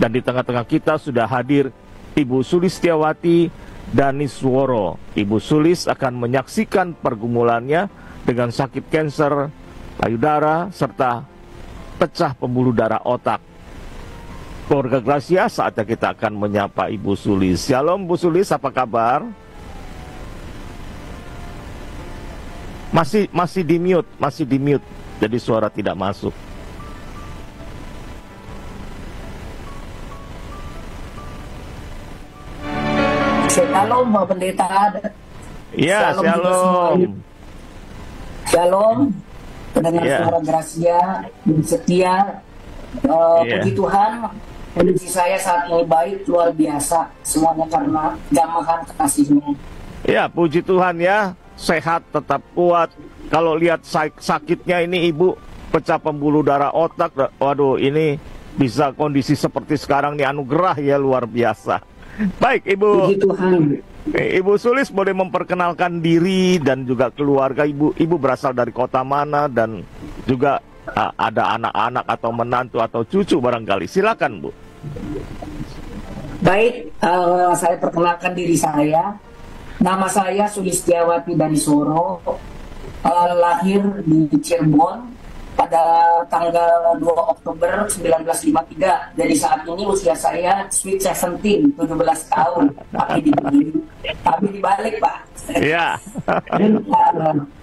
Dan di tengah-tengah kita sudah hadir Ibu Sulistiawati Danisworo. Ibu Sulis akan menyaksikan pergumulannya dengan sakit kanker payudara serta pecah pembuluh darah otak. Keluarga Gracia, saatnya kita akan menyapa Ibu Sulis. Shalom Bu Sulis, apa kabar? Masih di mute, jadi suara tidak masuk. Shalom Pak Pendeta. Ya, shalom. Shalom. Pendengar suara Gracia, setia. Puji Tuhan, kondisi saya saat ini baik, luar biasa. Semuanya karena jamahan kekasihnya. Ya, puji Tuhan ya, sehat, tetap kuat. Kalau lihat sakitnya ini Ibu, pecah pembuluh darah otak. Waduh, ini bisa kondisi seperti sekarang nih, anugerah ya, luar biasa. Baik Ibu. Puji Tuhan. Ibu Sulis boleh memperkenalkan diri dan juga keluarga Ibu. Ibu berasal dari kota mana dan juga ada anak-anak atau menantu atau cucu barangkali. Silakan Bu. Baik, saya perkenalkan diri saya. Nama saya Sulistiawati Danisworo. Lahir di Cirebon pada tanggal 2 Oktober 1953. Jadi saat ini usia saya sweet 17, 17 tahun. Tapi dibalik Pak. Iya.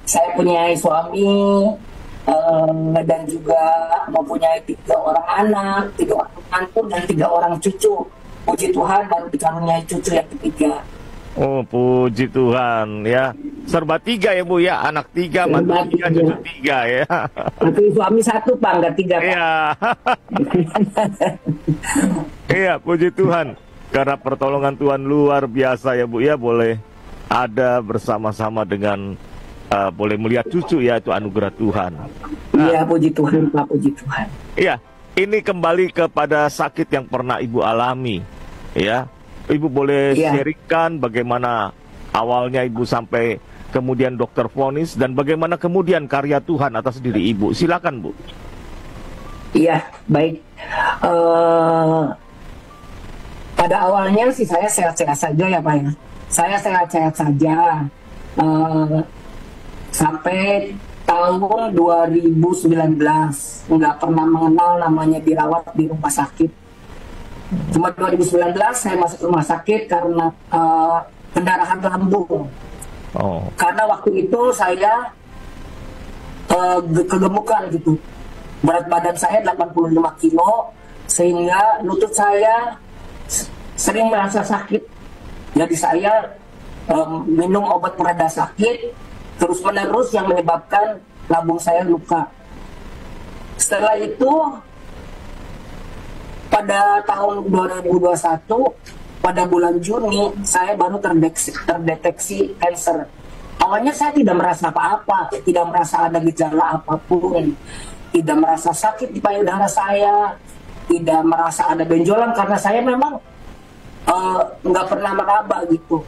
Saya punya suami dan juga mempunyai 3 orang anak, 3 orang menantu dan 3 orang cucu. Puji Tuhan baru dikaruniai cucu yang ketiga. Oh, puji Tuhan ya. Serba 3 ya Bu ya, anak 3, mantu 3, cucu 3 ya. Tapi suami 1 Pak, enggak 3 Pak. Iya. Iya, puji Tuhan. Karena pertolongan Tuhan luar biasa ya Bu ya, boleh ada bersama-sama dengan boleh melihat cucu ya, itu anugerah Tuhan. Iya, puji Tuhan Pak, puji Tuhan. Iya, ini kembali kepada sakit yang pernah Ibu alami ya. Ibu boleh sharingkan bagaimana awalnya Ibu sampai kemudian dokter vonis dan bagaimana kemudian karya Tuhan atas diri Ibu. Silakan Bu. Iya, baik. Pada awalnya sih saya sehat-sehat saja ya Pak ya. Saya sehat-sehat saja sampai tahun 2019 nggak pernah mengenal namanya dirawat di rumah sakit. Cuma 2019 saya masuk rumah sakit karena pendarahan lambung. Karena waktu itu saya kegemukan gitu. Berat badan saya 85 kilo sehingga lutut saya sering merasa sakit. Jadi saya minum obat pereda sakit terus menerus yang menyebabkan lambung saya luka. Setelah itu pada tahun 2021 pada bulan Juni saya baru terdeteksi kanker. Awalnya saya tidak merasa apa-apa, tidak merasa ada gejala apapun, tidak merasa sakit di payudara saya, tidak merasa ada benjolan karena saya memang nggak pernah meraba gitu,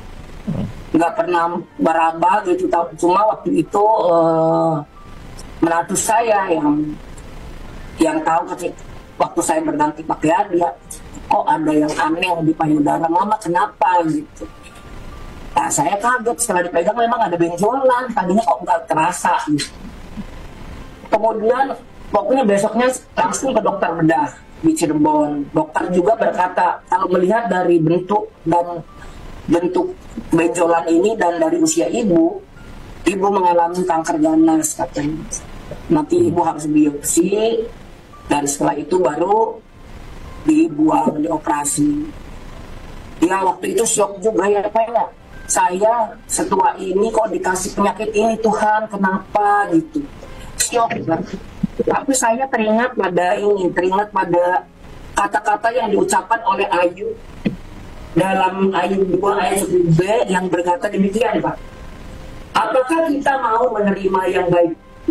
nggak pernah meraba gitu. Cuma waktu itu menantu saya yang tahu ketika waktu saya berganti pakaian, dia kok ada yang aneh di payudara mama, kenapa gitu. Nah, saya kaget setelah dipegang memang ada benjolan, tadinya kok nggak terasa gitu. Kemudian pokoknya besoknya langsung ke dokter bedah di Cirebon. Dokter juga berkata kalau melihat dari bentuk benjolan ini dan dari usia ibu mengalami kanker ganas katanya. Nanti ibu harus biopsi. Dan setelah itu baru dibuang, dioperasi. Ya waktu itu shock juga ya Pak ya. Saya setua ini kok dikasih penyakit ini, Tuhan kenapa gitu. Shock kan. Tapi saya teringat pada kata-kata yang diucapkan oleh Ayub dalam Ayub 2 ayat 1b yang berkata demikian Pak. Apakah kita mau menerima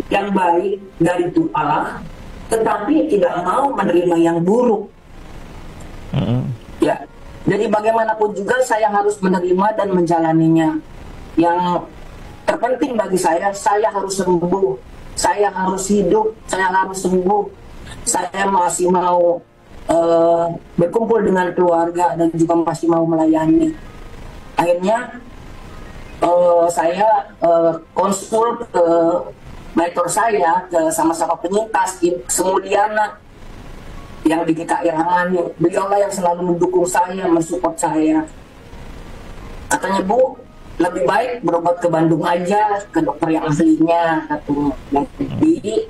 yang baik dari Tuhan, tetapi tidak mau menerima yang buruk? Ya, jadi bagaimanapun juga saya harus menerima dan menjalaninya. Yang terpenting bagi saya harus sembuh, saya harus hidup, saya harus sembuh. Saya masih mau berkumpul dengan keluarga dan juga masih mau melayani. Akhirnya saya konsul ke mentor saya, ke sama-sama penyintas, Semudiana yang di GKI Ramani. Beliaulah yang selalu mendukung saya, mensupport saya. Katanya, Bu, lebih baik berobat ke Bandung aja, ke dokter yang ahlinya, katanya. Jadi,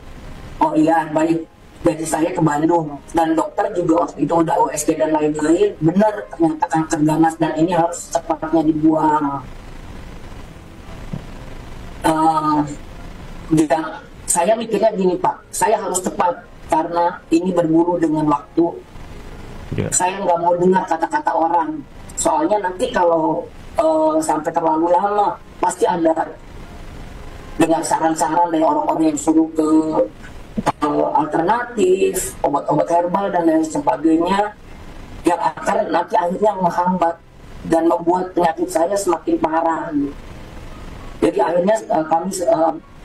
oh iya, baik. Jadi saya ke Bandung, dan dokter juga waktu itu udah USG dan lain-lain. Benar, ternyata kanker ganas dan ini harus secepatnya dibuang. Dan saya mikirnya gini, Pak, saya harus cepat karena ini berburu dengan waktu. Saya nggak mau dengar kata-kata orang, soalnya nanti kalau sampai terlalu lama pasti ada dengar saran-saran dari orang-orang yang suruh ke alternatif, obat-obat herbal dan lain sebagainya, yang akan nanti akhirnya menghambat dan membuat penyakit saya semakin parah. Jadi akhirnya kami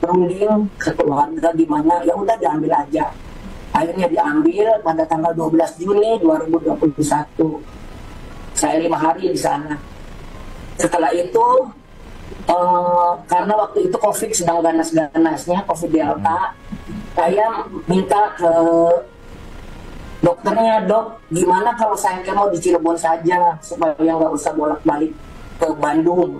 berunding ke keluarga gimana, ya udah diambil aja. Akhirnya diambil pada tanggal 12 Juni 2021. Saya 5 hari di sana. Setelah itu, karena waktu itu COVID sedang ganas-ganasnya, COVID Delta, saya minta ke dokternya, Dok, gimana kalau saya mau di Cirebon saja, supaya nggak usah bolak-balik ke Bandung.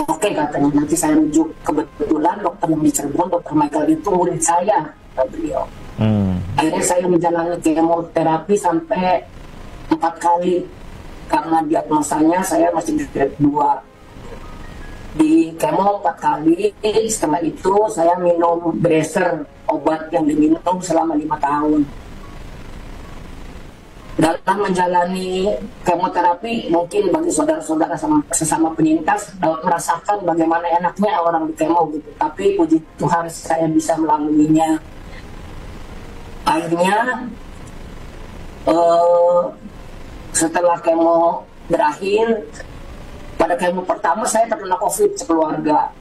Oke, katanya, nanti saya rujuk. Kebetulan dokter yang di Cirebon, Dokter Michael itu murid saya, beliau. Akhirnya saya menjalani kemoterapi sampai 4 kali, karena diagnosanya saya masih di grade 2. Di kemo 4 kali, setelah itu saya minum Bracer, obat yang diminum selama 5 tahun. Dalam menjalani kemoterapi, mungkin bagi saudara-saudara sesama penyintas merasakan bagaimana enaknya orang di kemo gitu. Tapi puji Tuhan saya bisa melaluinya. Akhirnya setelah kemo berakhir, pada kemo pertama saya terkena COVID sekeluarga.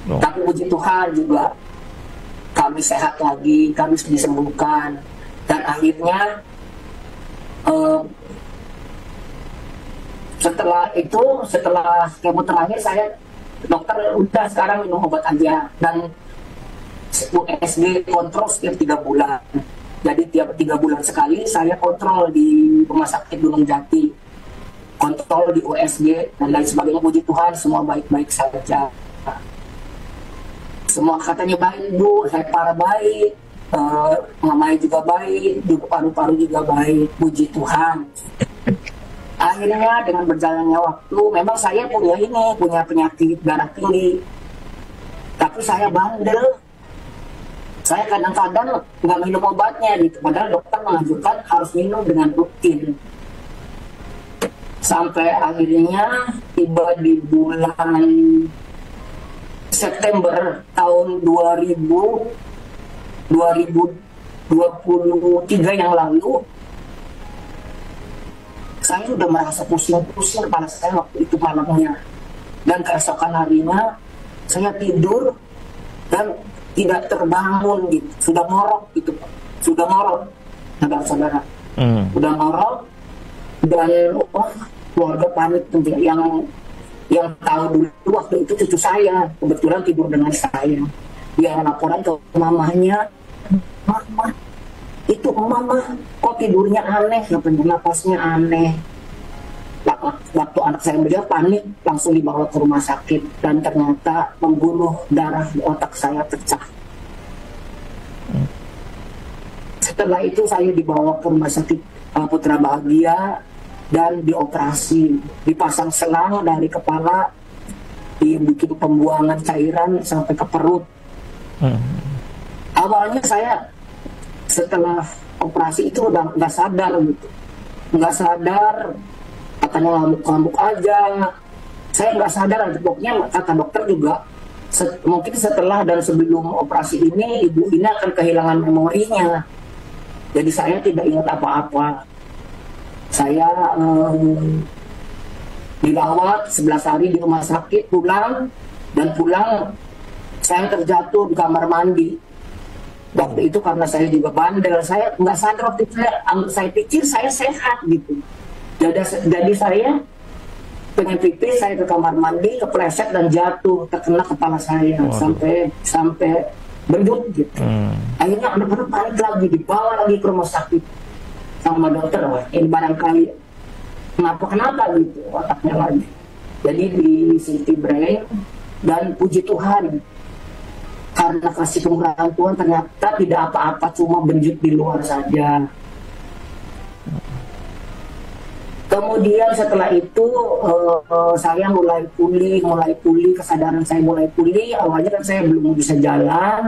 Tapi puji Tuhan juga kami sehat lagi, kami disembuhkan. Dan akhirnya setelah kemo terakhir, saya dokter udah sekarang minum obat aja, dan USG kontrol setiap 3 bulan. Jadi tiap 3 bulan sekali saya kontrol di Rumah Sakit Gunung Jati, kontrol di USG dan lain sebagainya. Puji Tuhan semua baik-baik saja. Semua katanya baik, Bu, saya parah baik, mamanya juga baik, juga paru-paru juga baik, puji Tuhan. Akhirnya dengan berjalannya waktu, memang saya punya penyakit darah tinggi, tapi saya bandel. Saya kadang-kadang nggak minum obatnya gitu, padahal dokter menganjurkan harus minum dengan rutin. Sampai akhirnya tiba di bulan September tahun 2023 yang lalu, saya sudah merasa pusing-pusing kepala saya waktu itu malamnya. Dan keesokan harinya saya tidur dan tidak terbangun gitu, sudah ngorok gitu, sudah ngorok, saudara-saudara, sudah ngorok. Dan keluarga panik tuh, yang tahu dulu waktu itu cucu saya kebetulan tidur dengan saya. Dia laporan ke mamanya, Mama, itu Mama kok tidurnya aneh, napasnya aneh. Waktu anak saya melihat panik, langsung dibawa ke rumah sakit dan ternyata pembuluh darah di otak saya pecah. Setelah itu saya dibawa ke rumah sakit Putra Bahagia dan dioperasi, dipasang selang dari kepala, dibikin pembuangan cairan sampai ke perut. Awalnya saya setelah operasi itu udah nggak sadar gitu, nggak sadar, katanya ngamuk-ngamuk aja. Saya nggak sadar, pokoknya kata dokter juga mungkin setelah dan sebelum operasi ini ibu ini akan kehilangan memorinya. Jadi saya tidak ingat apa-apa. Saya dirawat 11 hari di rumah sakit, pulang saya terjatuh di kamar mandi. Waktu itu karena saya juga bandel, saya nggak sadar waktu itu saya pikir saya sehat gitu. Jadi saya pengen pipis, saya ke kamar mandi, kepleset dan jatuh, terkena kepala saya sampai berjut gitu. Akhirnya anak-anak panik lagi, dibawa lagi ke rumah sakit sama dokter. Wah, ini barangkali kenapa gitu otaknya lagi. Jadi di CT brain, dan puji Tuhan karena kasih kemurahan Tuhan ternyata tidak apa-apa, cuma benjut di luar saja. Kemudian setelah itu saya mulai pulih, kesadaran saya mulai pulih. Awalnya kan saya belum bisa jalan,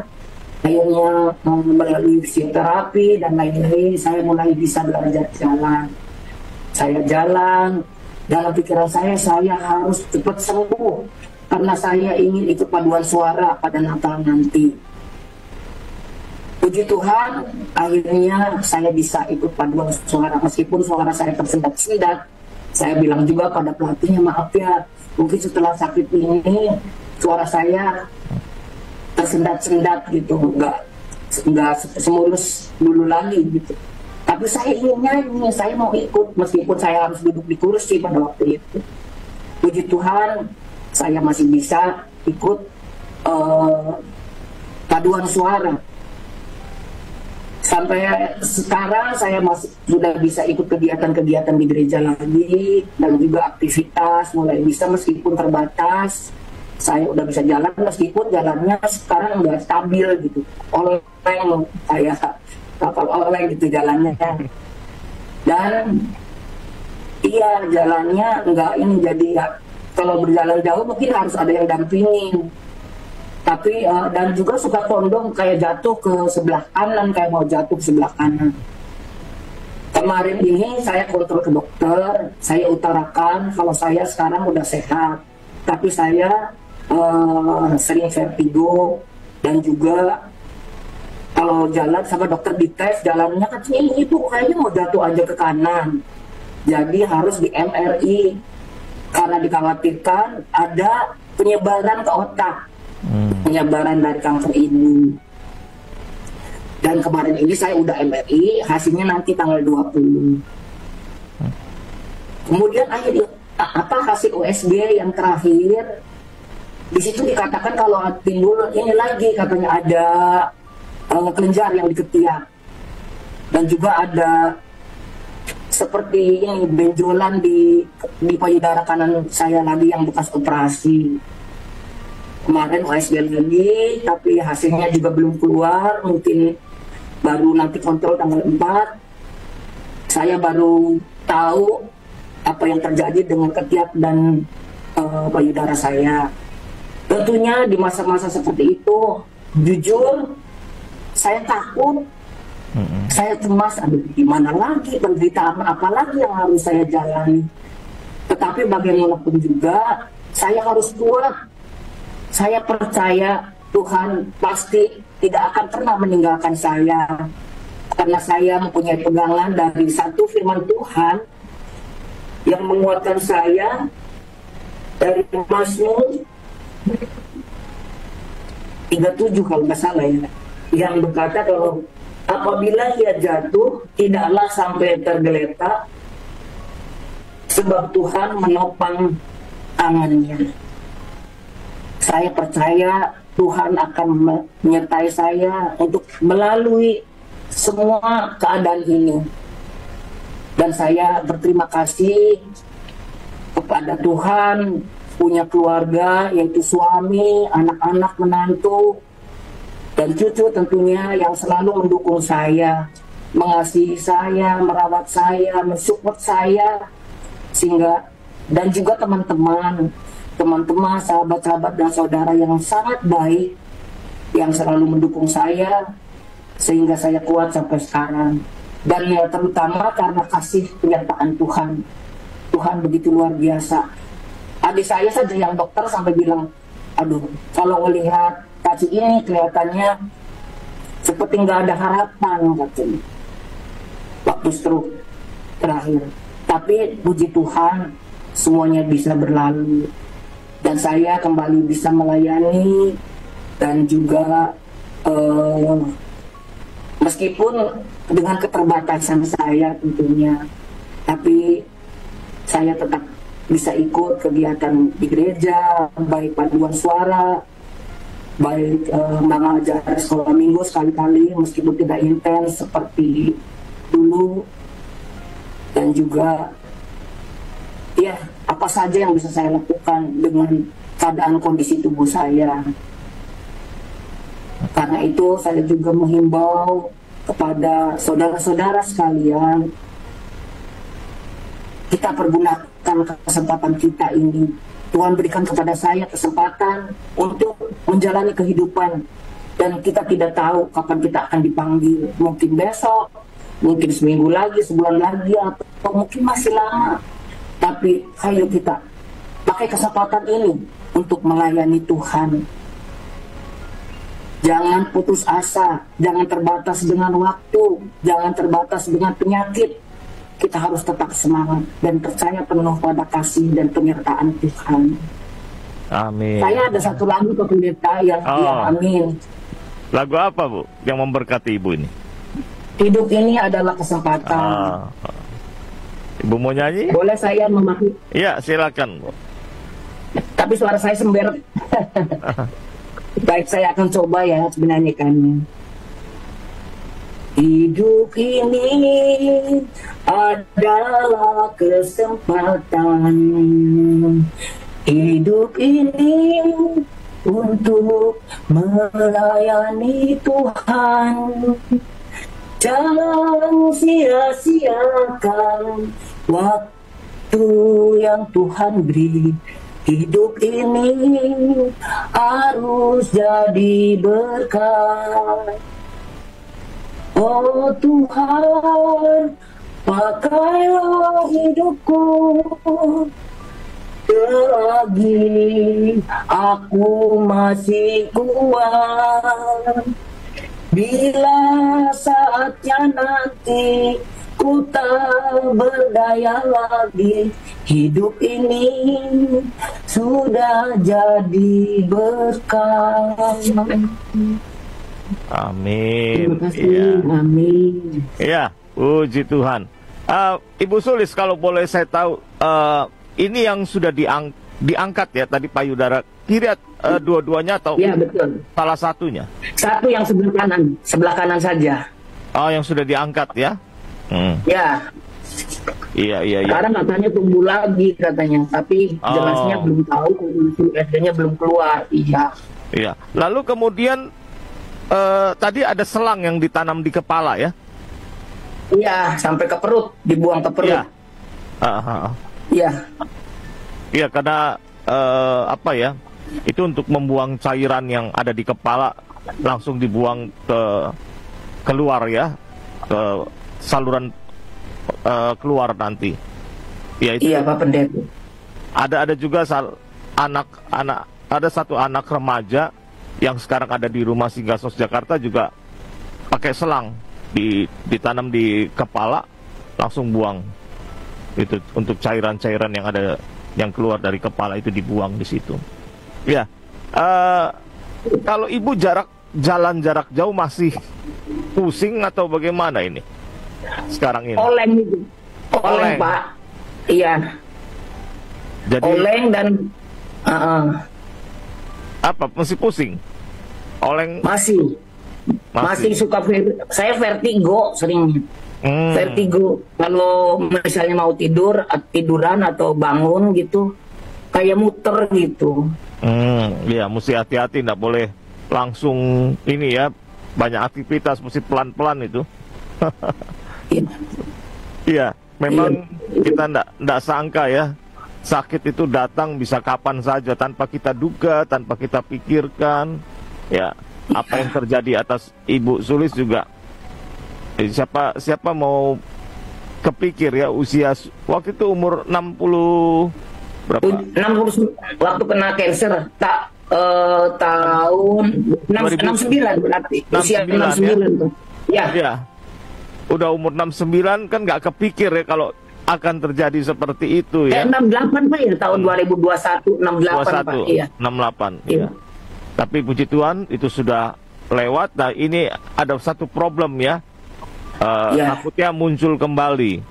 akhirnya melalui fisioterapi dan lain-lain saya mulai bisa belajar jalan. Saya jalan, dalam pikiran saya harus cepat sembuh karena saya ingin ikut paduan suara pada Natal nanti. Puji Tuhan, akhirnya saya bisa ikut paduan suara meskipun suara saya tersendat-sendat. Saya bilang juga pada pelatihnya, maaf ya, mungkin setelah sakit ini suara saya tersendat-sendat gitu, nggak semulus dulu lagi gitu. Tapi saya ingin nyanyi, saya mau ikut meskipun saya harus duduk di kursi pada waktu itu. Puji Tuhan, saya masih bisa ikut paduan suara. Sampai sekarang saya masih sudah bisa ikut kegiatan-kegiatan di gereja lagi dan juga aktivitas mulai bisa meskipun terbatas. Saya udah bisa jalan meskipun jalannya sekarang udah stabil gitu. Oleng kayak kapal oleng gitu jalannya. Dan iya jalannya enggak ini jadi ya, kalau berjalan jauh mungkin harus ada yang dampingin. Tapi dan juga suka kondom kayak jatuh ke sebelah kanan, kayak mau jatuh ke sebelah kanan. Kemarin ini saya kontrol ke dokter, saya utarakan kalau saya sekarang udah sehat, tapi saya sering vertigo dan juga kalau jalan sama dokter dites jalannya katanya itu kayaknya mau jatuh aja ke kanan, jadi harus di MRI karena dikhawatirkan ada penyebaran ke otak. Penyebaran dari kanker ini. Dan kemarin ini saya udah MRI, hasilnya nanti tanggal 20. Kemudian akhirnya hasil USB yang terakhir, di situ dikatakan kalau timbul ini lagi katanya ada kelenjar yang di ketiak dan juga ada seperti ini benjolan di payudara kanan saya lagi yang bekas operasi. Kemarin OSG lagi, tapi hasilnya juga belum keluar, mungkin baru nanti kontrol tanggal 4. Saya baru tahu apa yang terjadi dengan ketiak dan payudara saya. Tentunya di masa-masa seperti itu, jujur, saya takut, saya cemas, aduh gimana lagi, penderitaan apa lagi yang harus saya jalani. Tetapi bagaimanapun juga, saya harus kuat. Saya percaya Tuhan pasti tidak akan pernah meninggalkan saya. Karena saya mempunyai pegangan dari satu firman Tuhan yang menguatkan saya dari Mazmur 37 kalau nggak salah ya. Yang berkata kalau apabila ia jatuh tidaklah sampai tergeletak sebab Tuhan menopang tangannya. Saya percaya Tuhan akan menyertai saya untuk melalui semua keadaan ini. Dan saya berterima kasih kepada Tuhan, punya keluarga, yaitu suami, anak-anak, menantu, dan cucu tentunya yang selalu mendukung saya, mengasihi saya, merawat saya, mensupport saya, sehingga dan juga teman-teman, sahabat-sahabat dan saudara yang sangat baik yang selalu mendukung saya sehingga saya kuat sampai sekarang. Dan ya terutama karena kasih penyertaan Tuhan. Tuhan begitu luar biasa. Adik saya saja yang dokter sampai bilang, aduh kalau melihat kaki ini kelihatannya seperti nggak ada harapan katanya waktu stroke terakhir. Tapi puji Tuhan semuanya bisa berlalu. Dan saya kembali bisa melayani dan juga meskipun dengan keterbatasan saya tentunya, tapi saya tetap bisa ikut kegiatan di gereja, baik paduan suara, baik mengajar sekolah minggu sekali-kali meskipun tidak intens seperti dulu, dan juga ya apa saja yang bisa saya lakukan dengan keadaan kondisi tubuh saya. Karena itu saya juga menghimbau kepada saudara-saudara sekalian, kita pergunakan kesempatan kita ini. Tuhan berikan kepada saya kesempatan untuk menjalani kehidupan, dan kita tidak tahu kapan kita akan dipanggil. Mungkin besok, mungkin seminggu lagi, sebulan lagi, atau mungkin masih lama. Tapi ayo kita pakai kesempatan ini untuk melayani Tuhan. Jangan putus asa, jangan terbatas dengan waktu, jangan terbatas dengan penyakit. Kita harus tetap semangat dan percaya penuh pada kasih dan penyertaan Tuhan. Amin. Saya ada satu lagu ke pendeta yang amin. Lagu apa, Bu, yang memberkati Ibu ini? Hidup ini adalah kesempatan. Ibu mau nyanyi? Boleh saya memakai? Ya, silakan, Bu. Tapi suara saya sember. Baik, saya akan coba ya menyanyikannya. Hidup ini adalah kesempatan. Hidup ini untuk melayani Tuhan. Jangan sia-siakan waktu yang Tuhan beri. Hidup ini harus jadi berkat. Oh Tuhan, pakailah hidupku, selagi aku masih kuat. Bila saatnya nanti ku tak berdaya lagi, hidup ini sudah jadi berkat. Amin. Terima kasih. Ya. Amin. Ya, puji Tuhan. Ibu Sulis, kalau boleh saya tahu, ini yang sudah diangkat ya tadi payudara kiri, dua-duanya atau ya, betul. Salah satunya? Satu yang sebelah kanan saja. Oh, yang sudah diangkat ya? Ya. Iya. Sekarang katanya tumbuh lagi katanya, tapi jelasnya belum tahu, USG-nya belum keluar. Iya. Lalu kemudian tadi ada selang yang ditanam di kepala ya? Iya, sampai ke perut, dibuang ke perut. Iya. Iya. Iya, karena apa ya? Itu untuk membuang cairan yang ada di kepala, langsung dibuang keluar ya, ke saluran keluar nanti. Ya, itu. Iya, Pak Pendeta. Ada juga ada satu anak remaja yang sekarang ada di Rumah Singgah Sos Jakarta juga pakai selang ditanam di kepala, langsung buang itu untuk cairan-cairan yang keluar dari kepala itu dibuang di situ. Ya, kalau Ibu jalan jarak jauh masih pusing atau bagaimana ini sekarang ini? Oleng itu, oleng Pak. Iya. Jadi oleng dan apa? Masih pusing? Oleng? Masih suka saya vertigo sering. Vertigo kalau misalnya mau tiduran atau bangun gitu, kayak muter gitu. Iya, mesti hati-hati, nggak boleh langsung ini ya, banyak aktivitas, mesti pelan-pelan itu. Iya, memang kita nggak sangka ya, sakit itu datang bisa kapan saja tanpa kita duga, tanpa kita pikirkan. Ya, apa yang terjadi atas Ibu Sulis juga, siapa mau kepikir ya, usia waktu itu umur 60 berapa? 60 waktu kena cancer, tahun 69 berarti. Usia 69 ya? Tuh. Ya. Ya. Udah umur 69 kan nggak kepikir ya kalau akan terjadi seperti itu ya. 68 Pak ya, tahun 2021 68 Pak. Iya. 68. Iya. Ya. Tapi puji Tuhan itu sudah lewat. Nah, ini ada satu problem ya. Ya. Takutnya muncul kembali.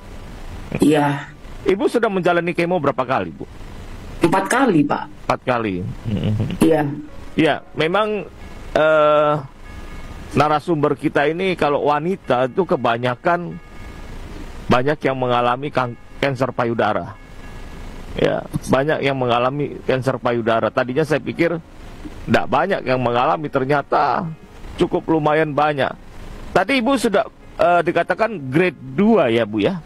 Iya. Ibu sudah menjalani kemo berapa kali, Bu? 4 kali, Pak. 4 kali. Iya. Ya, memang narasumber kita ini kalau wanita itu kebanyakan banyak yang mengalami kanker payudara. Ya, banyak yang mengalami kanker payudara. Tadinya saya pikir tidak banyak yang mengalami, ternyata cukup lumayan banyak. Tadi Ibu sudah dikatakan grade 2 ya, Bu ya?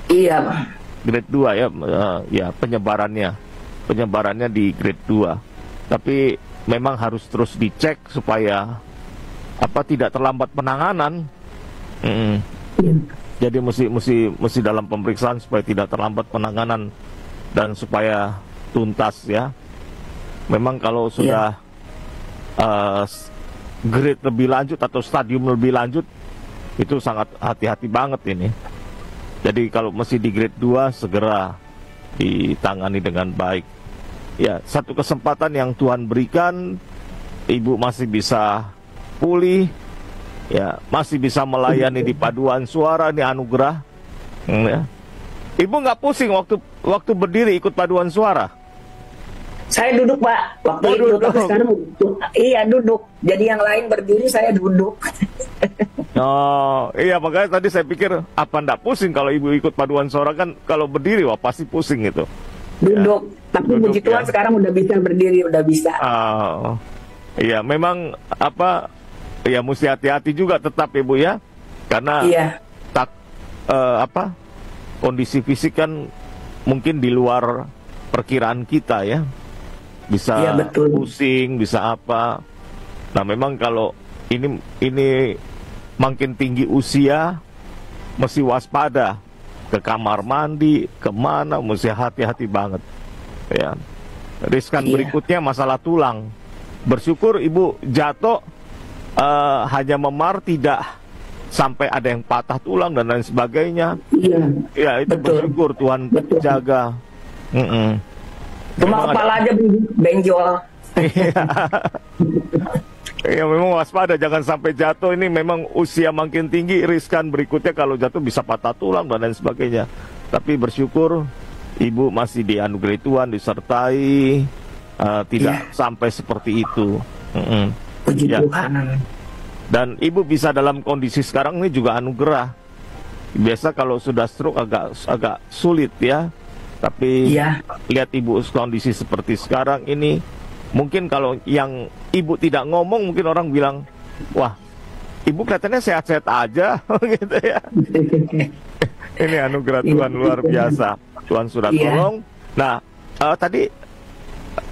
Iya, Pak. Grade 2 ya, ya penyebarannya di grade 2. Tapi memang harus terus dicek supaya tidak terlambat penanganan. Jadi mesti dalam pemeriksaan supaya tidak terlambat penanganan dan supaya tuntas ya. Memang kalau sudah grade lebih lanjut atau stadium lebih lanjut, itu sangat hati-hati banget ini. Jadi kalau masih di grade 2 segera ditangani dengan baik. Ya, satu kesempatan yang Tuhan berikan, Ibu masih bisa pulih, ya, masih bisa melayani di paduan suara, ini anugerah. Ya. Ibu nggak pusing waktu berdiri ikut paduan suara? Saya duduk, Pak. Waktu itu, duduk. tapi sekarang iya duduk. Jadi yang lain berdiri, saya duduk. Oh, iya, makanya tadi saya pikir apa ndak pusing kalau Ibu ikut paduan suara, kan kalau berdiri wah pasti pusing itu. Duduk. Ya. Tapi Duduk, puji Tuhan ya. sekarang udah bisa berdiri, udah bisa. Iya, memang ya mesti hati-hati juga tetap Ibu ya. Karena Iya. kondisi fisik kan mungkin di luar perkiraan kita ya. Bisa Iya, betul. pusing, bisa apa. Nah, memang kalau ini makin tinggi usia, mesti waspada. Ke kamar mandi, kemana, mesti hati-hati banget. Ya. Riskan Iya. berikutnya masalah tulang. Bersyukur Ibu jatuh hanya memar, tidak sampai ada yang patah tulang dan lain sebagainya. Iya. Ya, itu Betul. bersyukur Tuhan Betul. jaga. Cuma Memang kepala aja benjol. Ya, memang waspada, jangan sampai jatuh. Ini memang usia makin tinggi, riskan berikutnya kalau jatuh bisa patah tulang dan lain sebagainya. Tapi bersyukur Ibu masih dianugerahi Tuhan, disertai, tidak sampai seperti itu. Puji Ya. Tuhan. Dan Ibu bisa dalam kondisi sekarang ini juga anugerah. Biasa kalau sudah stroke agak sulit ya. Tapi Iya. lihat Ibu kondisi seperti sekarang ini, mungkin kalau yang Ibu tidak ngomong, mungkin orang bilang, wah, Ibu kelihatannya sehat-sehat aja, gitu ya. Ini anugerah Tuhan luar biasa. Tuhan sudah tolong. Nah, tadi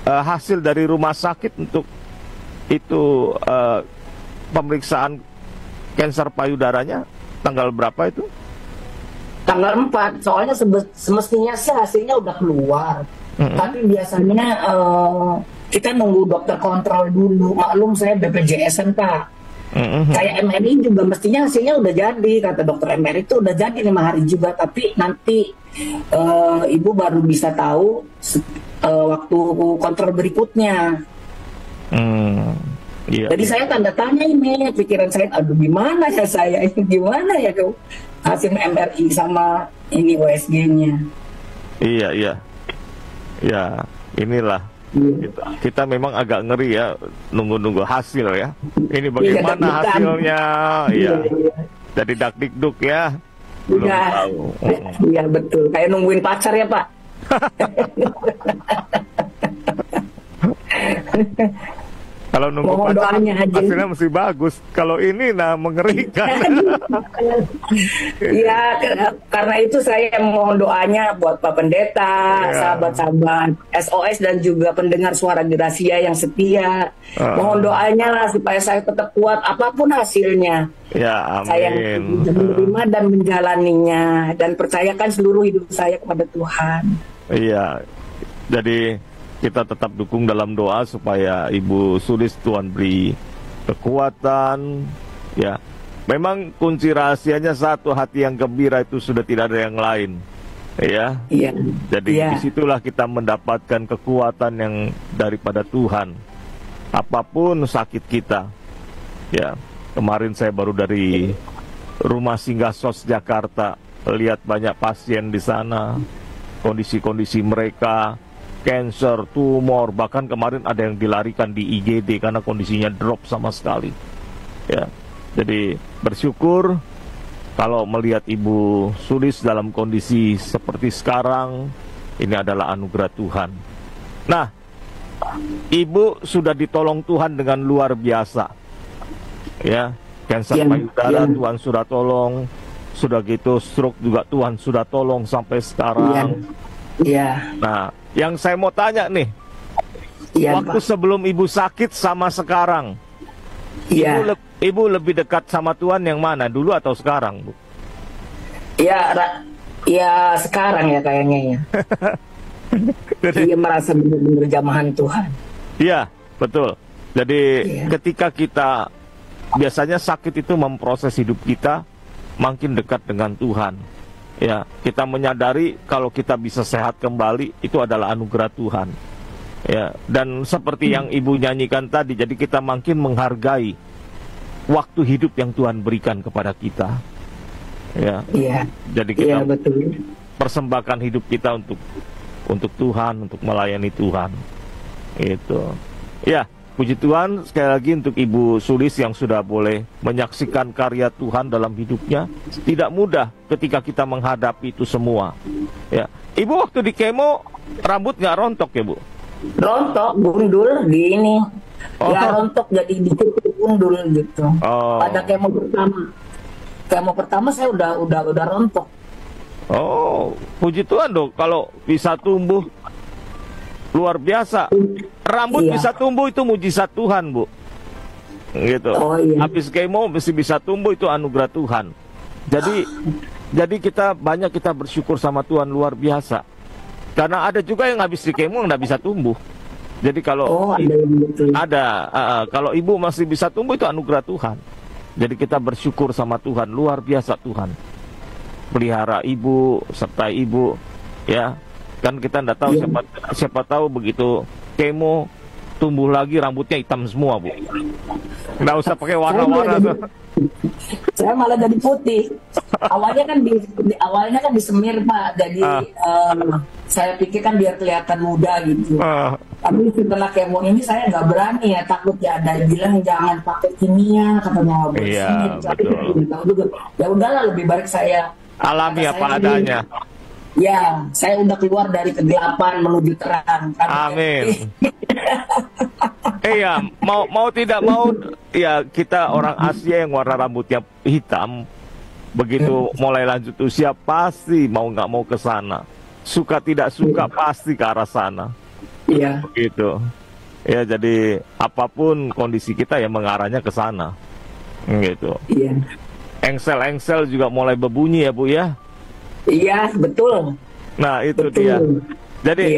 hasil dari rumah sakit untuk itu pemeriksaan kanker payudaranya tanggal berapa itu? Tanggal 4, soalnya semestinya sih hasilnya udah keluar. Tapi biasanya kita nunggu dokter kontrol dulu. Maklum saya BPJS-an, Pak. Kayak MRI juga mestinya hasilnya udah jadi. Kata dokter MRI itu udah jadi 5 hari juga. Tapi nanti Ibu baru bisa tahu waktu kontrol berikutnya. Iya, Jadi saya tanda tanya ini, pikiran saya, aduh gimana ya saya, gimana ya hasil MRI sama ini USG-nya. Iya. Ya, inilah. Kita memang agak ngeri ya, nunggu-nunggu hasil ya. Ini bagaimana deg-degan. hasilnya? Iya. Jadi dakdikduk ya. Belum tahu. Iya betul, kayak nungguin pacar ya Pak. Kalau nunggu Mohon pacar, doanya aja. hasilnya mesti bagus. Kalau ini mengerikan. Iya, karena itu saya mohon doanya buat Pak Pendeta, sahabat-sahabat SOS dan juga pendengar suara Gracia yang setia. Mohon doanya lah supaya saya tetap kuat apapun hasilnya. Ya, amin. Saya menerima dan menjalaninya dan percayakan seluruh hidup saya kepada Tuhan. Iya. Jadi kita tetap dukung dalam doa supaya Ibu Sulis Tuhan beri kekuatan. Ya, memang kunci rahasianya satu, hati yang gembira itu sudah tidak ada yang lain. Ya. Iya. Jadi disitulah kita mendapatkan kekuatan yang daripada Tuhan. Apapun sakit kita, Ya, kemarin saya baru dari Rumah Singgah SOS Jakarta, lihat banyak pasien di sana, kondisi-kondisi mereka, cancer, tumor, bahkan kemarin ada yang dilarikan di IGD karena kondisinya drop sama sekali. Ya, jadi bersyukur kalau melihat Ibu Sulis dalam kondisi seperti sekarang, ini adalah anugerah Tuhan. Nah, Ibu sudah ditolong Tuhan dengan luar biasa. Ya, kanker payudara Tuhan sudah tolong, sudah gitu stroke juga Tuhan sudah tolong sampai sekarang. Iya. Nah, yang saya mau tanya nih, waktu sebelum Ibu sakit sama sekarang, Ibu lebih dekat sama Tuhan yang mana, dulu atau sekarang, Bu? Ya sekarang ya kayaknya ya. Dia merasa benar-benar jamahan Tuhan. Iya, betul. Jadi ketika kita biasanya sakit itu memproses hidup kita makin dekat dengan Tuhan. Ya, kita menyadari kalau kita bisa sehat kembali itu adalah anugerah Tuhan. Ya, dan seperti yang Ibu nyanyikan tadi, jadi kita makin menghargai waktu hidup yang Tuhan berikan kepada kita. Ya. Jadi kita persembahkan hidup kita untuk Tuhan, untuk melayani Tuhan. Itu. Ya, puji Tuhan sekali lagi untuk Ibu Sulis yang sudah boleh menyaksikan karya Tuhan dalam hidupnya. Tidak mudah ketika kita menghadapi itu semua. Ya, Ibu waktu di kemo rambut nggak rontok ya, Bu? Rontok, gundul gini. Ya rontok jadi ditutup gundul gitu. Pada kemo pertama saya udah rontok. Oh, puji Tuhan dong kalau bisa tumbuh luar biasa. Rambut bisa tumbuh itu mujizat Tuhan, Bu. Gitu. Habis kemo mesti bisa tumbuh itu anugerah Tuhan. Jadi kita bersyukur sama Tuhan luar biasa. Karena ada juga yang habis di kemo nggak bisa tumbuh. Jadi kalau kalau Ibu masih bisa tumbuh itu anugerah Tuhan. Jadi kita bersyukur sama Tuhan, luar biasa Tuhan pelihara Ibu, serta Ibu, ya. Kan kita nggak tahu siapa tahu begitu kemo tumbuh lagi rambutnya hitam semua, Bu. Nggak usah pakai warna-warna tuh. Saya malah jadi putih. Awalnya kan disemir, Pak. Jadi saya pikir kan biar kelihatan muda gitu. Tapi setelah kemo ini saya nggak berani ya, takut ya ada yang bilang jangan pakai kimia, katanya bersih. Iya, Tapi tahu juga. Ya udahlah, lebih baik saya alami apa adanya. Ya, saya udah keluar dari kegelapan menuju terang. Amin. Iya, mau tidak mau, ya kita orang Asia yang warna rambutnya hitam, begitu mulai lanjut usia pasti mau nggak mau ke sana. Suka tidak suka pasti ke arah sana. Iya. Begitu. Ya, jadi apapun kondisi kita ya mengarahnya ke sana. Gitu. Iya. Engsel-engsel juga mulai berbunyi ya, Bu ya. Iya, betul. Nah, itu dia. Jadi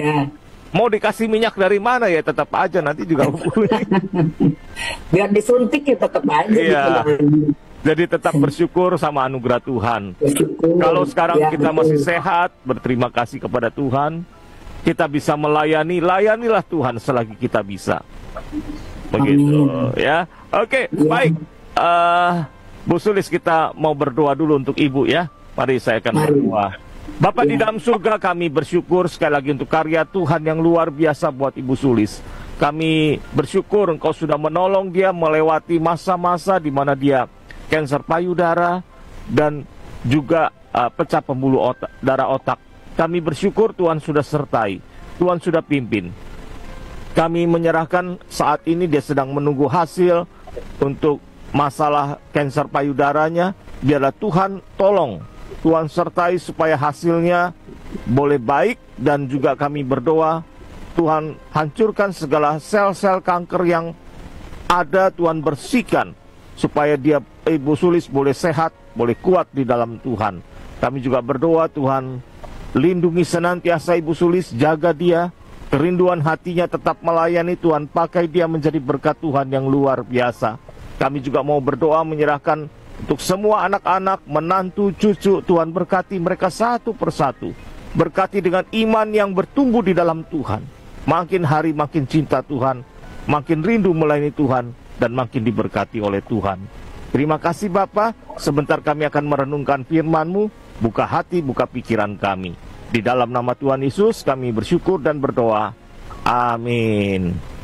mau dikasih minyak dari mana ya tetap aja nanti juga berbunyi. Biar disuntik ya tetap aja. Iya. Gitu. Jadi tetap bersyukur sama anugerah Tuhan. Kalau sekarang kita masih sehat, berterima kasih kepada Tuhan. Kita bisa layanilah Tuhan selagi kita bisa. Begitu. Ya. Oke, baik. Bu Sulis, kita mau berdoa dulu untuk Ibu ya. Mari saya akan berdoa. Bapak di dalam surga, kami bersyukur sekali lagi untuk karya Tuhan yang luar biasa buat Ibu Sulis. Kami bersyukur Engkau sudah menolong dia melewati masa-masa di mana dia kanker payudara dan juga pecah pembuluh darah otak. Kami bersyukur Tuhan sudah sertai, Tuhan sudah pimpin. Kami menyerahkan saat ini dia sedang menunggu hasil untuk masalah kanker payudaranya. Biarlah Tuhan tolong, Tuhan sertai supaya hasilnya boleh baik. Dan juga kami berdoa Tuhan hancurkan segala sel-sel kanker yang ada, Tuhan bersihkan supaya dia, Ibu Sulis, boleh sehat, boleh kuat di dalam Tuhan. Kami juga berdoa Tuhan lindungi senantiasa Ibu Sulis, jaga dia, kerinduan hatinya tetap melayani Tuhan, pakai dia menjadi berkat Tuhan yang luar biasa. Kami juga mau berdoa menyerahkan untuk semua anak-anak, menantu, cucu, Tuhan berkati mereka satu persatu. Berkati dengan iman yang bertumbuh di dalam Tuhan. Makin hari makin cinta Tuhan, makin rindu melayani Tuhan, dan makin diberkati oleh Tuhan. Terima kasih Bapa, sebentar kami akan merenungkan firman-Mu, buka hati, buka pikiran kami. Di dalam nama Tuhan Yesus kami bersyukur dan berdoa. Amin.